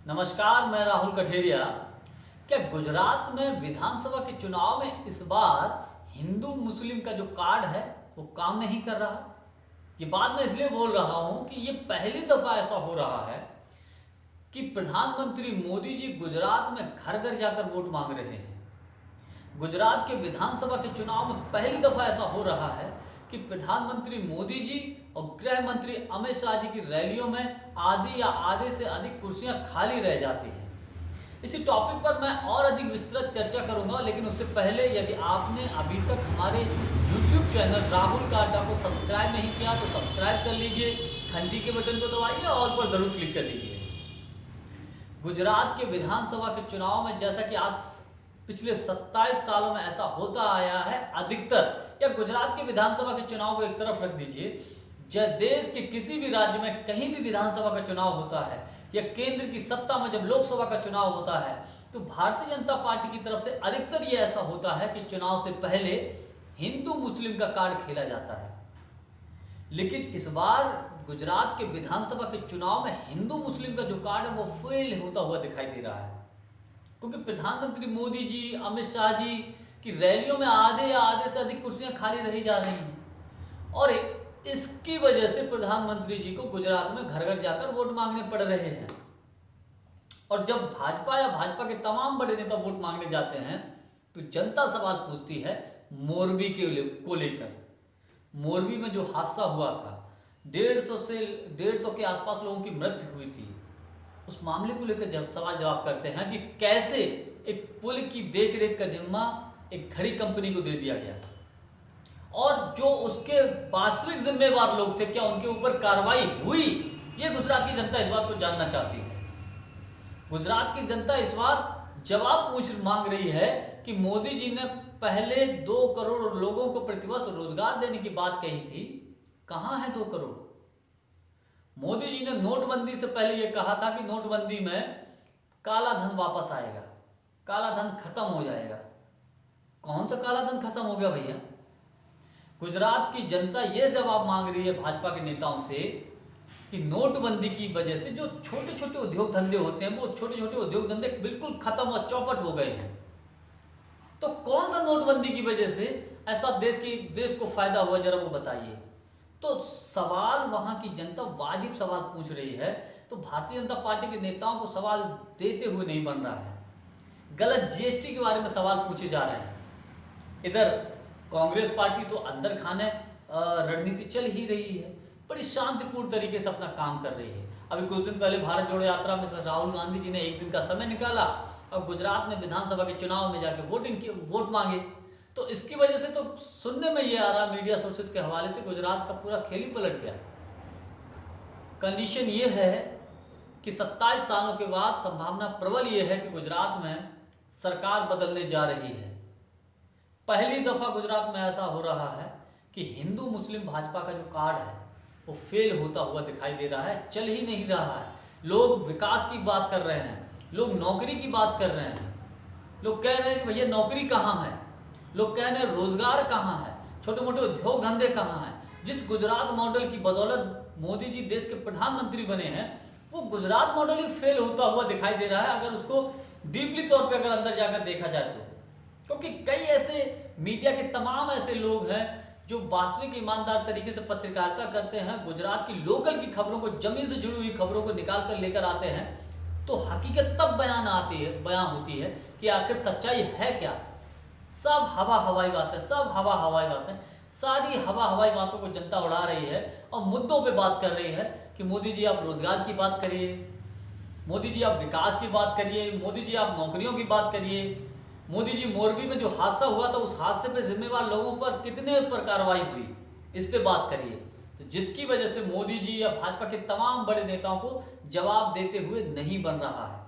नमस्कार, मैं राहुल कठेरिया। क्या गुजरात में विधानसभा के चुनाव में इस बार हिंदू मुस्लिम का जो कार्ड है वो काम नहीं कर रहा? ये बात मैं इसलिए बोल रहा हूँ कि ये पहली दफ़ा ऐसा हो रहा है कि प्रधानमंत्री मोदी जी गुजरात में घर घर जाकर वोट मांग रहे हैं। गुजरात के विधानसभा के चुनाव में पहली दफ़ा ऐसा हो रहा है कि प्रधानमंत्री मोदी जी और गृह मंत्री अमित शाह जी की रैलियों में आधी या आधे से अधिक कुर्सियां खाली रह जाती हैं। इसी टॉपिक पर मैं और अधिक विस्तृत चर्चा करूंगा, लेकिन उससे पहले यदि आपने अभी तक हमारे YouTube चैनल राहुल काटा को सब्सक्राइब नहीं किया तो सब्सक्राइब कर लीजिए, घंटी के बटन को दबाइए और पर ज़रूर क्लिक कर लीजिए। गुजरात के विधानसभा के चुनाव में जैसा कि आज पिछले 27 सालों में ऐसा होता आया है अधिकतर, या गुजरात के विधानसभा के चुनाव को एक तरफ रख दीजिए, जब देश के किसी भी राज्य में कहीं भी विधानसभा का चुनाव होता है या केंद्र की सत्ता में जब लोकसभा का चुनाव होता है तो भारतीय जनता पार्टी की तरफ से अधिकतर ये ऐसा होता है कि चुनाव से पहले हिंदू मुस्लिम का कार्ड खेला जाता है। लेकिन इस बार गुजरात के विधानसभा के चुनाव में हिंदू मुस्लिम का जो कार्ड है वो फेल होता हुआ दिखाई दे रहा है, क्योंकि प्रधानमंत्री मोदी जी, अमित शाह जी की रैलियों में आधे या आधे से अधिक कुर्सियां खाली रही जा रही हैं और इसकी वजह से प्रधानमंत्री जी को गुजरात में घर घर जाकर वोट मांगने पड़ रहे हैं। और जब भाजपा या भाजपा के तमाम बड़े नेता वोट मांगने जाते हैं तो जनता सवाल पूछती है मोरबी को लेकर। मोरबी में जो हादसा हुआ था, 150 के आसपास लोगों की मृत्यु हुई थी, उस मामले को लेकर जब सवाल जवाब करते हैं कि कैसे एक पुल की देखरेख का जिम्मा एक घड़ी कंपनी को दे दिया गया और जो उसके वास्तविक जिम्मेवार लोग थे क्या उनके ऊपर कार्रवाई हुई, ये गुजरात की जनता इस बात को जानना चाहती है। गुजरात की जनता इस बार जवाब मांग रही है कि मोदी जी ने पहले 2 करोड़ लोगों को प्रतिवर्ष रोजगार देने की बात कही थी, कहाँ है 2 करोड़? मोदी जी ने नोटबंदी से पहले यह कहा था कि नोटबंदी में काला धन वापस आएगा, काला धन खत्म हो जाएगा। कौन सा काला धन खत्म हो गया भैया? गुजरात की जनता ये जवाब मांग रही है भाजपा के नेताओं से कि नोटबंदी की वजह से जो छोटे छोटे उद्योग धंधे होते हैं वो छोटे छोटे उद्योग धंधे बिल्कुल खत्म और चौपट हो गए हैं। तो कौन सा नोटबंदी की वजह से ऐसा देश को फायदा हुआ, जरा वो बताइए। तो सवाल वहां की जनता वाजिब सवाल पूछ रही है, तो भारतीय जनता पार्टी के नेताओं को सवाल देते हुए नहीं बन रहा है। गलत जीएसटी के बारे में सवाल पूछे जा रहे हैं। इधर कांग्रेस पार्टी तो अंदर खाने रणनीति चल ही रही है, बड़ी शांतिपूर्ण तरीके से अपना काम कर रही है। अभी कुछ दिन पहले भारत जोड़ो यात्रा में राहुल गांधी जी ने एक दिन का समय निकाला और गुजरात में विधानसभा के चुनाव में जाके वोट मांगे। तो इसकी वजह से तो सुनने में ये आ रहा, मीडिया सोर्सेज के हवाले से, गुजरात का पूरा खेल ही पलट गया। कंडीशन ये है कि 27 सालों के बाद संभावना प्रबल ये है कि गुजरात में सरकार बदलने जा रही है। पहली दफ़ा गुजरात में ऐसा हो रहा है कि हिंदू मुस्लिम भाजपा का जो कार्ड है वो फेल होता हुआ दिखाई दे रहा है, चल ही नहीं रहा है। लोग विकास की बात कर रहे हैं, लोग नौकरी की बात कर रहे हैं, लोग कह रहे हैं कि भैया नौकरी कहाँ है, लोग कह रहे हैं रोजगार कहाँ है, छोटे मोटे उद्योग धंधे कहाँ हैं। जिस गुजरात मॉडल की बदौलत मोदी जी देश के प्रधानमंत्री बने हैं वो गुजरात मॉडल ही फेल होता हुआ दिखाई दे रहा है, अगर उसको डीपली तौर पे अगर अंदर जाकर देखा जाए तो। क्योंकि कई ऐसे मीडिया के तमाम ऐसे लोग हैं जो वास्तविक ईमानदार तरीके से पत्रकारिता करते हैं, गुजरात की लोकल की खबरों को, जमीन से जुड़ी हुई खबरों को निकाल कर लेकर आते हैं, तो हकीकत तब बयान होती है कि आखिर सच्चाई है क्या। सब हवा हवाई बात है, सब हवा हवाई बात है। सारी हवा हवाई बातों को जनता उड़ा रही है और मुद्दों पे बात कर रही है कि मोदी जी आप रोजगार की बात करिए, मोदी जी आप विकास की बात करिए, मोदी जी आप नौकरियों की बात करिए, मोदी जी मोरबी में जो हादसा हुआ था उस हादसे पे जिम्मेवार लोगों पर कितने पर कार्रवाई हुई, इस पे बात करिए। तो जिसकी वजह से मोदी जी या भाजपा के तमाम बड़े नेताओं को जवाब देते हुए नहीं बन रहा है।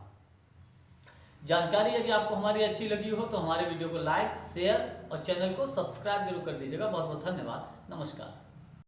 जानकारी यदि आपको हमारी अच्छी लगी हो तो हमारे वीडियो को लाइक, शेयर और चैनल को सब्सक्राइब जरूर कर दीजिएगा। बहुत बहुत धन्यवाद। नमस्कार।